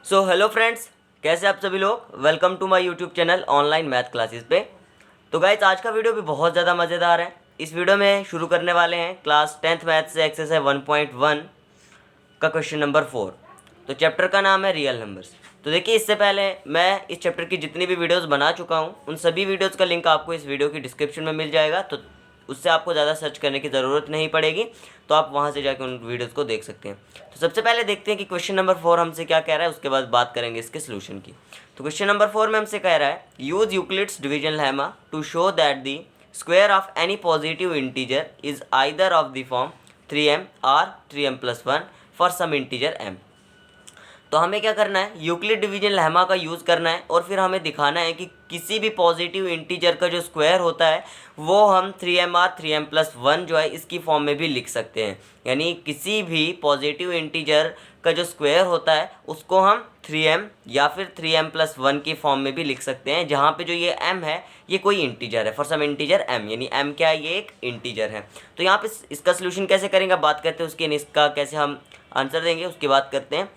So hello friends, कैसे आप सभी लोग। Welcome to my YouTube channel online math classes पे। तो गाइज आज का वीडियो भी बहुत ज़्यादा मज़ेदार है। इस वीडियो में शुरू करने वाले हैं क्लास 10th मैथ से एक्सरसाइज 1.1 का क्वेश्चन नंबर 4। तो चैप्टर का नाम है रियल नंबर्स। तो देखिए, इससे पहले मैं इस चैप्टर की जितनी भी वीडियोस बना चुका हूँ उन सभी वीडियोस का लिंक आपको इस वीडियो की डिस्क्रिप्शन में मिल जाएगा, तो उससे आपको ज़्यादा सर्च करने की ज़रूरत नहीं पड़ेगी। तो आप वहाँ से जाकर उन वीडियोज़ को देख सकते हैं। तो सबसे पहले देखते हैं कि क्वेश्चन नंबर 4 हमसे क्या कह रहा है, उसके बाद बात करेंगे इसके सोल्यूशन की। तो क्वेश्चन नंबर 4 में हमसे कह रहा है, use Euclid's division lemma to show that the square of any positive integer is either of the form 3m or 3m+1 for some integer m। तो हमें क्या करना है, यूक्लिड डिवीजन लेमा का यूज़ करना है और फिर हमें दिखाना है कि किसी भी पॉजिटिव इंटीजर का जो स्क्वायर होता है वो हम 3m और 3m+1 जो है इसकी फॉर्म में भी लिख सकते हैं। यानी किसी भी पॉजिटिव इंटीजर का जो स्क्वायर होता है उसको हम 3m या फिर 3m+1 की फॉर्म में भी लिख सकते हैं, जहाँ पे जो ये m है ये कोई इंटीजर है, फॉर सम इंटीजर m, यानी m क्या है, ये एक इंटीजर है। तो यहाँ पे इसका सोल्यूशन कैसे करेंगे बात करते हैं, उसके इसका कैसे हम आंसर देंगे उसकी बात करते हैं।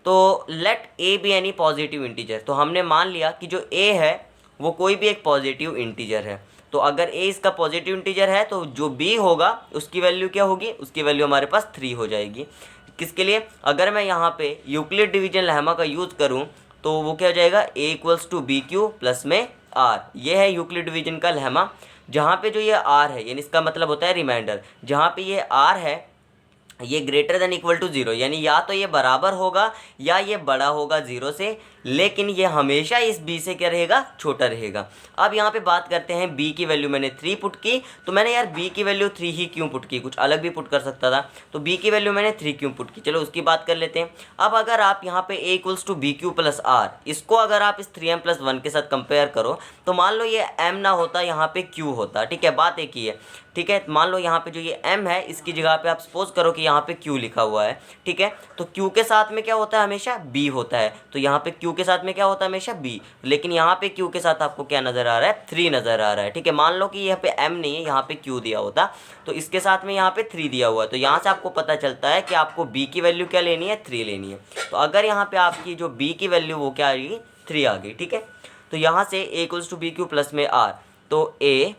तो let A be any positive integer. तो हमने मान लिया कि जो ए है वो कोई भी एक पॉजिटिव इंटीजर है। तो अगर ए इसका पॉजिटिव इंटीजर है तो जो बी होगा उसकी वैल्यू क्या होगी, उसकी वैल्यू हमारे पास 3 हो जाएगी। किसके लिए, अगर मैं यहाँ पे यूक्लिड डिवीजन लेमा का यूज़ करूँ तो वो क्या हो जाएगा, a equals to B Q plus में आर। ये है यूक्लिड डिवीजन का लेमा, जहाँ पे जो ये आर है यानी इसका मतलब होता है रिमाइंडर, जहाँ पे ये आर है ये ग्रेटर देन इक्वल टू 0, यानी या तो ये बराबर होगा या ये बड़ा होगा 0 से, लेकिन ये हमेशा इस b से क्या रहेगा, छोटा रहेगा। अब यहाँ पे बात करते हैं b की वैल्यू मैंने 3 पुट की, तो मैंने यार b की वैल्यू 3 ही क्यों पुट की, कुछ अलग भी पुट कर सकता था। तो b की वैल्यू मैंने 3 क्यों पुट की, चलो उसकी बात कर लेते हैं। अब अगर आप यहाँ पे a equals to B Q plus R, इसको अगर आप इस 3m+1 के साथ कंपेयर करो तो मान लो ये m ना होता, यहाँ पे q होता। ठीक है, बात एक ही है। ठीक है, मान लो यहाँ पे जो ये m है इसकी जगह पे आप सपोज करो कि यहाँ पे q लिखा हुआ है। ठीक है, तो q के साथ में क्या होता है, हमेशा b होता है। तो यहाँ पे q के साथ में क्या होता है, हमेशा b, लेकिन यहाँ पे q के साथ आपको क्या नज़र आ रहा है, 3 नज़र आ रहा है। ठीक है, मान लो कि यहाँ पे m नहीं है, यहाँ पे q दिया होता तो इसके साथ में यहाँ पे 3 दिया हुआ है। तो यहाँ से आपको पता चलता है कि आपको b की वैल्यू क्या लेनी है, 3 लेनी है। तो अगर यहाँ पे आपकी जो b की वैल्यू वो क्या आ गई, 3 आ गई। ठीक है, तो यहाँ से a equals to B Q plus में r, तो a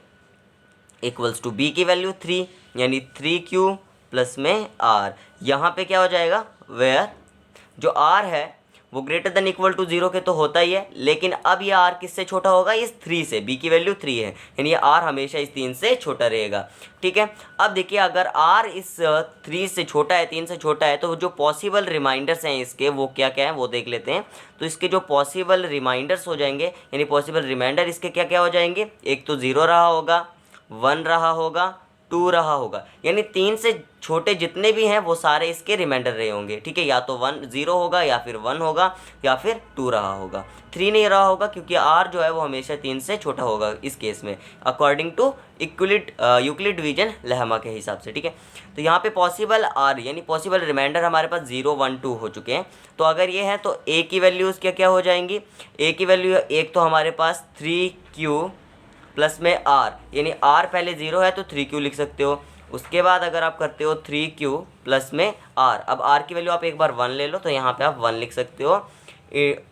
इक्वल्स टू बी की वैल्यू 3 यानी 3q प्लस में r। यहाँ पे क्या हो जाएगा, वेयर जो r है वो ग्रेटर देन इक्वल टू 0 के तो होता ही है, लेकिन अब ये r किससे छोटा होगा, इस 3 से। b की वैल्यू 3 है यानी ये r हमेशा इस 3 से छोटा रहेगा। ठीक है, अब देखिए अगर r इस 3 से छोटा है, 3 से छोटा है, तो जो पॉसिबल रिमाइंडर्स हैं इसके वो क्या क्या हैं वो देख लेते हैं। तो इसके जो पॉसिबल रिमाइंडर्स हो जाएंगे यानी पॉसिबल रिमाइंडर इसके क्या क्या हो जाएंगे, एक तो 0 रहा होगा, 1 रहा होगा, 2 रहा होगा, यानी 3 से छोटे जितने भी हैं वो सारे इसके रिमाइंडर रहे होंगे। ठीक है, या तो 0 होगा या फिर 1 होगा या फिर 2 रहा होगा, 3 नहीं रहा होगा क्योंकि r जो है वो हमेशा 3 से छोटा होगा इस केस में, according to Euclid division lemma के हिसाब से। ठीक है, तो यहाँ पे पॉसिबल r यानी पॉसिबल रिमाइंडर हमारे पास 0, 1, 2 हो चुके हैं। तो अगर ये है तो a की वैल्यूज़ क्या क्या हो जाएंगी, a की वैल्यू एक तो हमारे पास 3q प्लस में r, यानी r पहले 0 है तो 3q लिख सकते हो। उसके बाद अगर आप करते हो 3q प्लस में r, अब r की वैल्यू आप एक बार 1 ले लो तो यहाँ पे आप 1 लिख सकते हो,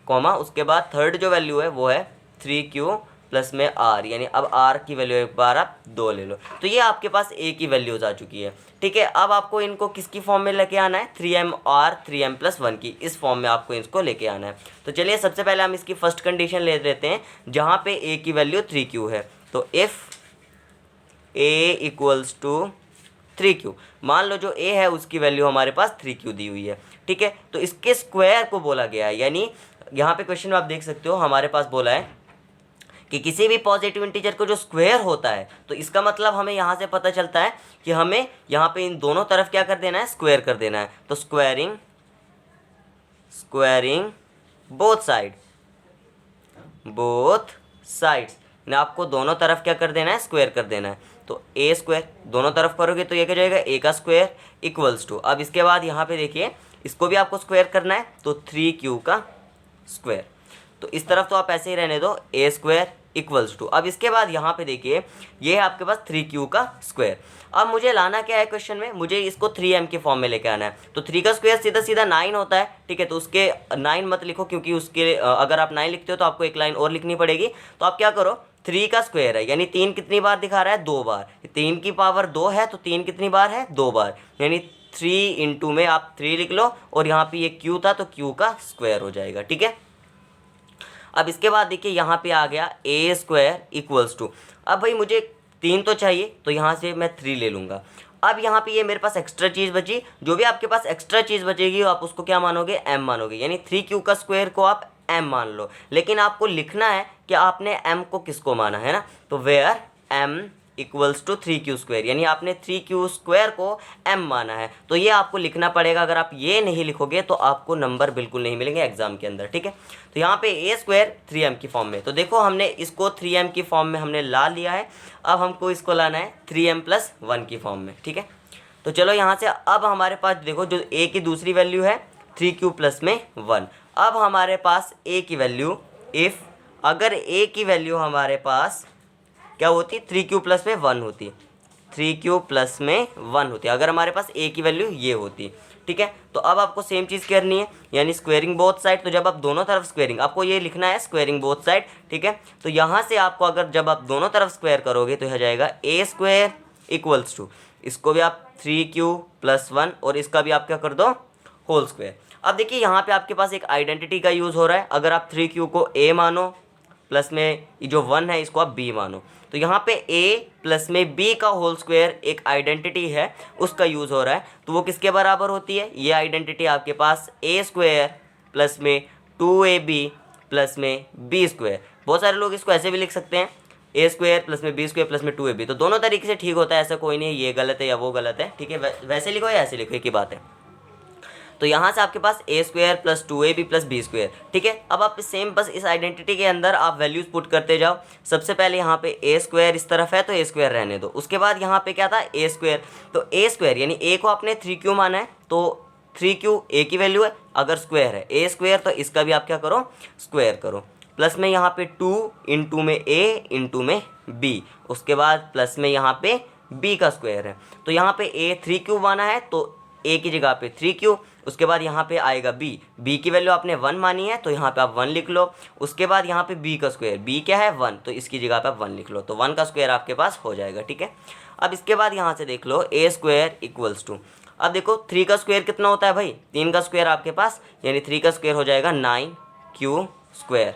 कॉमा उसके बाद थर्ड जो वैल्यू है वो है 3q प्लस में r, यानी अब r की वैल्यू एक बार आप 2 ले लो। तो ये आपके पास a की वैल्यूज़ आ चुकी है। ठीक है, अब आपको इनको किसकी फॉर्म में लेके आना है, 3m और 3m+1 की, इस फॉर्म में आपको इसको लेके आना है। तो चलिए सबसे पहले हम इसकी फर्स्ट कंडीशन ले लेते हैं जहाँ पे a की वैल्यू 3q है। तो if a equals to 3q, मान लो जो a है उसकी वैल्यू हमारे पास 3q दी हुई है। ठीक है, तो इसके स्क्वायर को बोला गया है, यानी यहाँ पे क्वेश्चन में आप देख सकते हो हमारे पास बोला है कि किसी भी पॉजिटिव इंटीजर को जो स्क्वायर होता है, तो इसका मतलब हमें यहाँ से पता चलता है कि हमें यहाँ पे इन दोनों तरफ क्या कर देना है, स्क्वायर कर देना है। तो स्क्वायरिंग बोथ साइड्स ने आपको दोनों तरफ क्या कर देना है, स्क्वायर कर देना है। तो ए स्क्वायर दोनों तरफ करोगे तो ये क्या जाएगा, ए का स्क्वायर इक्वल्स टू, अब इसके बाद यहाँ पे देखिए इसको भी आपको स्क्वायर करना है तो 3q का स्क्वायर। तो इस तरफ तो आप ऐसे ही रहने दो, ए स्क्वायर इक्वल्स टू, अब इसके बाद यहाँ पे देखिए ये है आपके पास 3q का स्क्वायर। अब मुझे लाना क्या है क्वेश्चन में, मुझे इसको 3m के फॉर्म में लेके आना है। तो 3 का स्क्वायर सीधा सीधा 9 होता है, ठीक है। तो उसके 9 मत लिखो, क्योंकि उसके अगर आप 9 लिखते हो तो आपको एक लाइन और लिखनी पड़ेगी। तो आप क्या करो, 3 का स्क्वायर है यानी 3 कितनी बार दिखा रहा है, 2 बार। 3 की पावर 2 है तो 3 कितनी बार है, 2 बार, यानी 3 इंटू में आप 3 लिख लो, और यहाँ पे ये q था तो q का स्क्वायर हो जाएगा, ठीक है। अब इसके बाद देखिए यहाँ पे आ गया ए स्क्वायर इक्वल्स टू, अब भाई मुझे 3 तो चाहिए तो यहाँ से मैं 3 ले लूँगा। अब यहाँ पे ये मेरे पास एक्स्ट्रा चीज़ बची, जो भी आपके पास एक्स्ट्रा चीज़ बचेगी आप उसको क्या मानोगे, m मानोगे, यानी 3q का स्क्वायर को आप m मान लो। लेकिन आपको लिखना है कि आपने m को किसको माना है ना, तो where m equals to 3q square, यानी आपने 3q स्क्वायर को m माना है। तो ये आपको लिखना पड़ेगा, अगर आप ये नहीं लिखोगे तो आपको नंबर बिल्कुल नहीं मिलेंगे एग्जाम के अंदर, ठीक है। तो यहाँ पे ए स्क्वायर 3m की फॉर्म में, तो देखो हमने इसको 3m की फॉर्म में हमने ला लिया है। अब हमको इसको लाना है 3m प्लस 1 की फॉर्म में, ठीक है। तो चलो यहाँ से अब हमारे पास देखो जो a की दूसरी वैल्यू है 3q प्लस में 1। अब हमारे पास a की वैल्यू, इफ़ अगर a की वैल्यू हमारे पास क्या होती, 3q प्लस में 1 होती, 3q प्लस में 1 होती अगर हमारे पास a की वैल्यू ये होती, ठीक है। तो अब आपको सेम चीज़ करनी है, यानी स्क्वेयरिंग बोथ साइड। तो जब आप दोनों तरफ स्क्वेयरिंग, आपको ये लिखना है स्क्वेयरिंग बोथ साइड, ठीक है। तो यहाँ से आपको अगर जब आप दोनों तरफ स्क्वायर करोगे तो यह जाएगा ए स्क्वायर इक्वल्स टू, इसको भी आप 3q प्लस 1 और इसका भी आप क्या कर दो, होल स्क्वायर। अब देखिए यहाँ पे आपके पास एक आइडेंटिटी का यूज़ हो रहा है, अगर आप 3q को a मानो प्लस में ये जो 1 है इसको आप b मानो, तो यहाँ पे a प्लस में b का होल स्क्वायर एक आइडेंटिटी है उसका यूज़ हो रहा है। तो वो किसके बराबर होती है, ये आइडेंटिटी आपके पास a स्क्वायर प्लस में 2ab प्लस में b स्क्वायर। बहुत सारे लोग इसको ऐसे भी लिख सकते हैं, a स्क्वायर प्लस में b स्क्वायर प्लस में 2ab। तो दोनों तरीके से ठीक होता है, ऐसा कोई नहीं ये गलत है या वो गलत है, ठीक है। वैसे लिखो या ऐसे लिखो, एक ही बात है। तो यहाँ से आपके पास a square plus 2ab plus b square, ठीक है। अब आप सेम बस इस आइडेंटिटी के अंदर आप वैल्यूज़ पुट करते जाओ। सबसे पहले यहाँ पे a स्क्वायर इस तरफ है तो a स्क्वायर रहने दो, उसके बाद यहाँ पे क्या था a स्क्वायर, तो a स्क्वायर यानी a को आपने 3q माना है तो 3q a की वैल्यू है, अगर स्क्वायर है a स्क्वायर तो इसका भी आप क्या करो, स्क्वायर करो। प्लस में यहाँ पे 2 इंटू में a इंटू में b, उसके बाद प्लस में यहाँ पे b का स्क्वायर है। तो यहाँ पे a 3q माना है तो a की जगह पे 3q, उसके बाद यहाँ पे आएगा b की वैल्यू आपने 1 मानी है तो यहाँ पे आप 1 लिख लो। उसके बाद यहाँ पे b का स्क्वायर, b क्या है 1, तो इसकी जगह पे आप 1 लिख लो, तो 1 का स्क्वायर आपके पास हो जाएगा, ठीक है। अब इसके बाद यहाँ से देख लो a स्क्वायर इक्वल्स टू, अब देखो 3 का स्क्वायर कितना होता है भाई, 3 का स्क्वायर आपके पास, यानी 3 का स्क्वायर हो जाएगा 9q स्क्वायर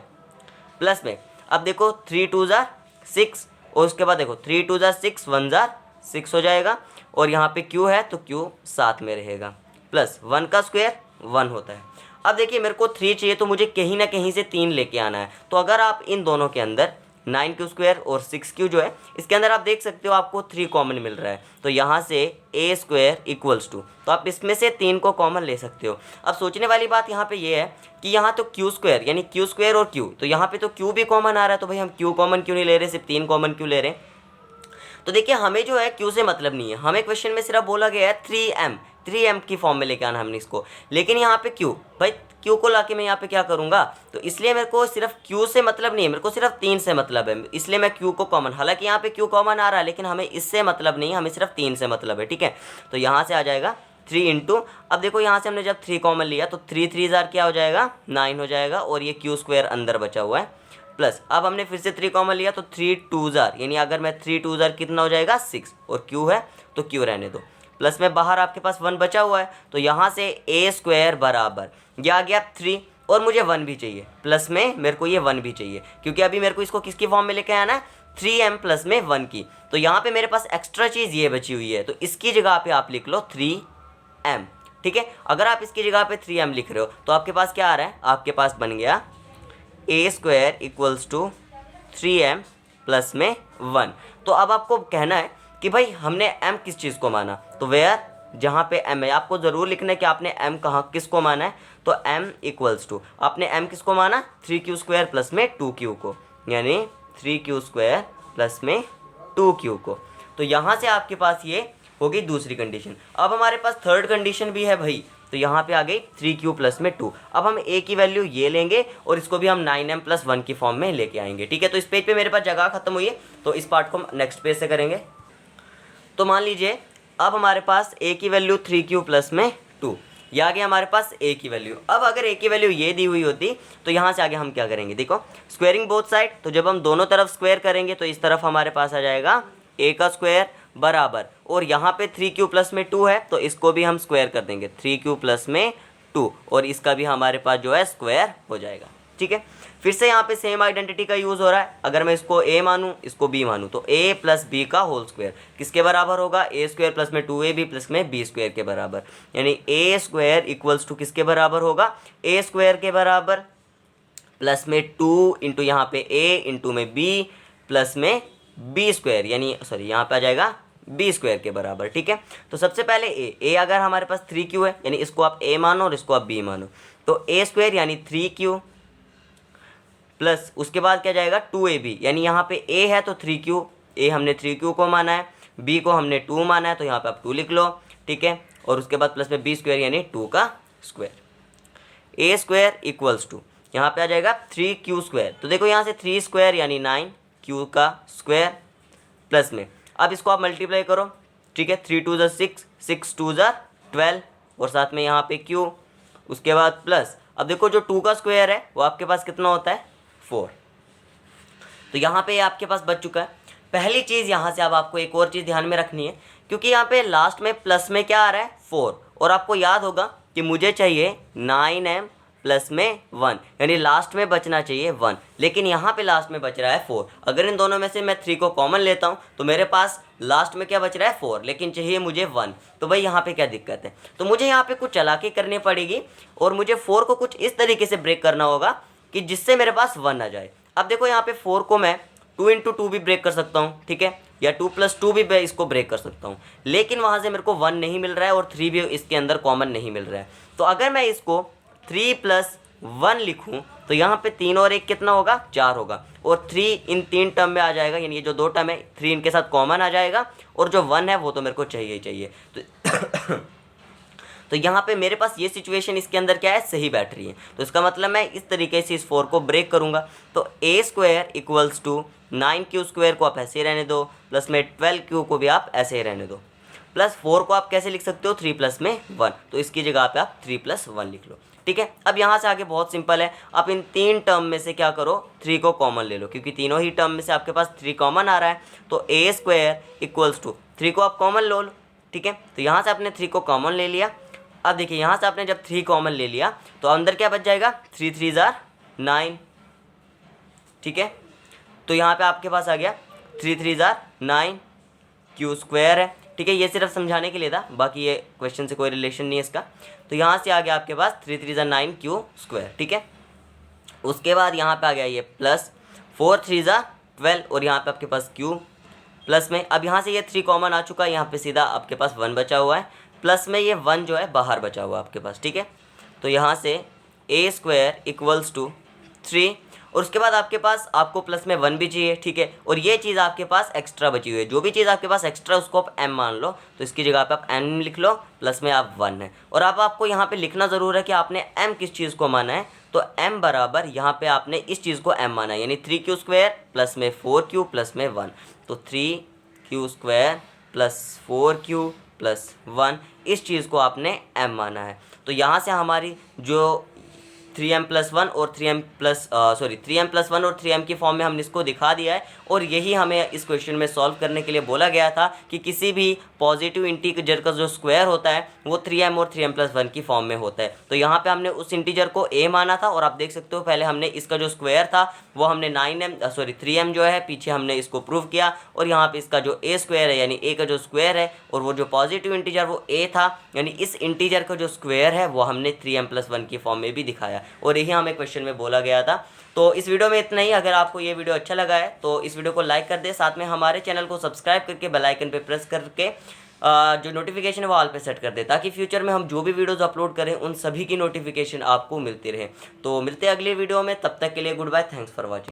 प्लस में, अब देखो 3 2 ज़ा 6, और उसके बाद देखो 3 2 ज़ा 6 1 ज़ा 6 हो जाएगा, और यहाँ पे q है तो q साथ में रहेगा, प्लस 1 का स्क्वायर 1 होता है। अब देखिए मेरे को 3 चाहिए तो मुझे कहीं ना कहीं से 3 लेके आना है। तो अगर आप इन दोनों के अंदर 9q स्क्वायर और 6q जो है इसके अंदर आप देख सकते हो आपको 3 कॉमन मिल रहा है, तो यहाँ से a स्क्वायर इक्वल्स टू, तो आप इसमें से 3 को कॉमन ले सकते हो। अब सोचने वाली बात यहाँ पे ये है कि यहाँ तो q स्क्वायर यानी q स्क्वायर और q, तो यहाँ पे तो q भी कॉमन आ रहा है, तो भाई हम q कॉमन क्यों नहीं ले रहे, सिर्फ 3 कॉमन क्यों ले रहे हैं। तो देखिए हमें जो है q से मतलब नहीं है, हमें क्वेश्चन में सिर्फ बोला गया है 3m की फॉर्म में लेके आना हमने इसको, लेकिन यहाँ पे q, भाई q को लाके मैं यहाँ पे क्या करूँगा, तो इसलिए मेरे को सिर्फ q से मतलब नहीं है, मेरे को सिर्फ 3 से मतलब है, इसलिए मैं q को कॉमन, हालांकि यहाँ पे q कॉमन आ रहा है लेकिन हमें इससे मतलब नहीं है, हमें सिर्फ 3 से मतलब है, ठीक है। तो यहाँ से आ जाएगा 3 इंटू, अब देखो यहाँ से हमने जब 3 कॉमन लिया तो 3 3 जार क्या हो जाएगा 9 हो जाएगा, और ये q स्क्वायर अंदर बचा हुआ है, प्लस अब हमने फिर से 3 कॉमन लिया तो 3 2 जार, यानी अगर मैं 3 2 जार कितना हो जाएगा 6, और q है तो q रहने दो, प्लस में बाहर आपके पास 1 बचा हुआ है, तो यहाँ से a स्क्वायर बराबर यह आ गया 3, और मुझे 1 भी चाहिए, प्लस में मेरे को ये 1 भी चाहिए, क्योंकि अभी मेरे को इसको किसकी फॉर्म में लेके आना है 3m प्लस में 1 की। तो यहाँ पे मेरे पास एक्स्ट्रा चीज़ ये बची हुई है, तो इसकी जगह पे आप लिख लो 3m, ठीक है। अगर आप इसकी जगह पे 3m लिख रहे हो तो आपके पास क्या आ रहा है, आपके पास बन गया a square equals to 3m plus में 1। तो अब आपको कहना है कि भाई हमने m किस चीज़ को माना, तो वेयर जहाँ पे m है आपको ज़रूर लिखना है कि आपने m कहाँ किसको माना है, तो m इक्वल्स टू आपने m किसको माना 3q स्क्वायर प्लस में 2q को, यानी 3q स्क्वायर प्लस में 2q को। तो यहाँ से आपके पास ये होगी दूसरी कंडीशन। अब हमारे पास थर्ड कंडीशन भी है भाई, तो यहाँ पे आ गई 3q प्लस में 2। अब हम a की वैल्यू ये लेंगे और इसको भी हम 9m प्लस 1 की फॉर्म में लेके आएंगे। ठीक है, तो इस पेज पे मेरे पास जगह खत्म हुई है, तो इस पार्ट को हम नेक्स्ट पेज से करेंगे। तो मान लीजिए अब हमारे पास a की वैल्यू 3q प्लस में 2, ये आ गया हमारे पास a की वैल्यू। अब अगर a की वैल्यू ये दी हुई होती तो यहाँ से आगे हम क्या करेंगे, देखो स्क्वायरिंग बोथ साइड, तो जब हम दोनों तरफ स्क्वायर करेंगे तो इस तरफ हमारे पास आ जाएगा a का स्क्वायर बराबर, और यहाँ पे 3q प्लस में 2 है तो इसको भी हम स्क्वायर कर देंगे 3q प्लस में 2, और इसका भी हमारे पास जो है स्क्वायर हो जाएगा। ठीक है, फिर से यहाँ पे सेम आइडेंटिटी का यूज़ हो रहा है। अगर मैं इसको a मानूँ इसको b मानूँ तो a प्लस बी का होल स्क्वायर किसके बराबर होगा, a स्क्वायर प्लस में 2ab प्लस में b स्क्वायर के बराबर, यानी a स्क्वायर इक्वल्स टू किसके बराबर होगा, a स्क्वायर के बराबर प्लस में 2 इंटू यहाँ पे a इंटू में b प्लस में b स्क्वायर, यानी सॉरी यहाँ पे आ जाएगा b स्क्वायर के बराबर। ठीक है, तो सबसे पहले a अगर हमारे पास 3q है यानी इसको आप a मानो और इसको आप b मानो, तो a स्क्वायर यानी 3q प्लस उसके बाद क्या जाएगा 2ab, यानी यहाँ पे a है तो 3q, a हमने 3q को माना है, b को हमने 2 माना है तो यहाँ पे आप 2 लिख लो। ठीक है, और उसके बाद प्लस में b स्क्वायर यानी 2 का square, a square equals to यहाँ पे आ जाएगा 3q स्क्वायर, तो देखो यहाँ से 3 स्क्वायर यानी 9q का स्क्वायर प्लस में, अब इसको आप मल्टीप्लाई करो। ठीक है, 3 2 ज़ा 6, 6 2 ज़ा 12, और साथ में यहाँ पे q, उसके बाद प्लस, अब देखो जो 2 का स्क्वायर है वो आपके पास कितना होता है 4, तो यहाँ पे आपके पास बच चुका है। पहली चीज़ यहाँ से अब आपको एक और चीज़ ध्यान में रखनी है, क्योंकि यहाँ पे लास्ट में प्लस में क्या आ रहा है 4, और आपको याद होगा कि मुझे चाहिए 9m प्लस में 1, यानी लास्ट में बचना चाहिए 1, लेकिन यहाँ पे लास्ट में बच रहा है 4। अगर इन दोनों में से मैं 3 को कॉमन लेता हूँ तो मेरे पास लास्ट में क्या बच रहा है 4, लेकिन चाहिए मुझे 1, तो भाई यहाँ पे क्या दिक्कत है, तो मुझे यहाँ पे कुछ चालाकी करनी पड़ेगी और मुझे 4 को कुछ इस तरीके से ब्रेक करना होगा कि जिससे मेरे पास 1 आ जाए। अब देखो यहाँ पे 4 को मैं 2 इंटू 2 भी ब्रेक कर सकता हूँ, ठीक है, या 2 प्लस 2 भी मैं इसको ब्रेक कर सकता हूँ, लेकिन वहाँ से मेरे को 1 नहीं मिल रहा है और 3 भी इसके अंदर कॉमन नहीं मिल रहा है। तो अगर मैं इसको 3 प्लस 1 लिखूँ तो यहाँ पे 3 और 1 कितना होगा 4 होगा, और 3 इन 3 टर्म में आ जाएगा, यानी ये जो 2 टर्म है 3 इनके साथ कॉमन आ जाएगा, और जो 1 है वो तो मेरे को चाहिए ही चाहिए। तो यहाँ पे मेरे पास ये सिचुएशन इसके अंदर क्या है सही बैठ रही है, तो इसका मतलब मैं इस तरीके से इस 4 को ब्रेक करूँगा। तो a square equals to 9q square को आप ऐसे ही रहने दो, प्लस में 12q को भी आप ऐसे ही रहने दो, प्लस 4 को आप कैसे लिख सकते हो 3 प्लस में 1, तो इसकी जगह पे आप 3 प्लस 1 लिख लो। ठीक है, अब यहाँ से आगे बहुत सिंपल है, आप इन 3 टर्म में से क्या करो 3 को कॉमन ले लो, क्योंकि तीनों ही टर्म में से आपके पास 3 कॉमन आ रहा है, तो a स्क्वायर इक्वल्स टू 3 को आप कॉमन लो। ठीक है, तो यहाँ से आपने 3 को कॉमन ले लिया। अब देखिए यहाँ से आपने जब 3 कॉमन ले लिया तो अंदर क्या बच जाएगा 3 3 ज़ार 9। ठीक है, तो यहाँ पे आपके पास आ गया 3 3 ज़ार 9 q स्क्वायर है। ठीक है, ये सिर्फ समझाने के लिए था, बाकी ये क्वेश्चन से कोई रिलेशन नहीं है इसका। तो यहाँ से आ गया आपके पास 3 3 ज़ार 9 q स्क्वायर। ठीक है, उसके बाद यहाँ पे आ गया ये प्लस 4 3 ज़ार 12, और यहाँ पे आपके पास q प्लस में, अब यहाँ से ये 3 कॉमन आ चुका है, यहाँ पे सीधा आपके पास 1 बचा हुआ है, प्लस में ये 1 जो है बाहर बचा हुआ है आपके पास। ठीक है, तो यहाँ से a स्क्वायर इक्वल्स टू 3, और उसके बाद आपके पास आपको प्लस में 1 भी चाहिए। ठीक है, और ये चीज़ आपके पास एक्स्ट्रा बची हुई है, जो भी चीज़ आपके पास एक्स्ट्रा उसको आप m मान लो, तो इसकी जगह पे आप n लिख लो, प्लस में आप 1 है। और अब आपको यहाँ पे लिखना ज़रूर है कि आपने m किस चीज़ को माना है, तो m बराबर यहाँ पे आपने इस चीज़ को m माना है, यानी 3q स्क्वायर प्लस में 4q प्लस में 1, तो 3q square plus 4q plus 1, इस चीज़ को आपने m माना है। तो यहाँ से हमारी जो 3m प्लस 1 और 3m प्लस 1 और 3m की फॉर्म में हमने इसको दिखा दिया है, और यही हमें इस क्वेश्चन में सॉल्व करने के लिए बोला गया था कि किसी भी पॉजिटिव इंटीजर का जो स्क्वायर होता है वो 3m और 3m प्लस 1 की फॉर्म में होता है। तो यहाँ पे हमने उस इंटीजर को a माना था, और आप देख सकते हो पहले हमने इसका जो स्क्वायर था वो हमने 3m जो है पीछे हमने इसको प्रूव किया, और यहाँ पे इसका जो a स्क्वायर है यानी a का जो स्क्वायर है, और वो जो पॉजिटिव इंटीजर वो a था, यानी इस इंटीजर का जो स्क्वायर है वो हमने 3m प्लस 1 की फॉर्म में भी दिखाया, और यही हमें क्वेश्चन में बोला गया था। तो इस वीडियो में इतना ही। अगर आपको ये वीडियो अच्छा लगा है तो इस वीडियो को लाइक कर दे, साथ में हमारे चैनल को सब्सक्राइब करके बेल आइकन पे प्रेस करके जो नोटिफिकेशन है वो ऑल पे सेट कर दे, ताकि फ्यूचर में हम जो भी वीडियोस अपलोड करें उन सभी की नोटिफिकेशन आपको मिलती रहे। तो मिलते हैं अगली वीडियो में, तब तक के लिए goodbye, thanks for watching.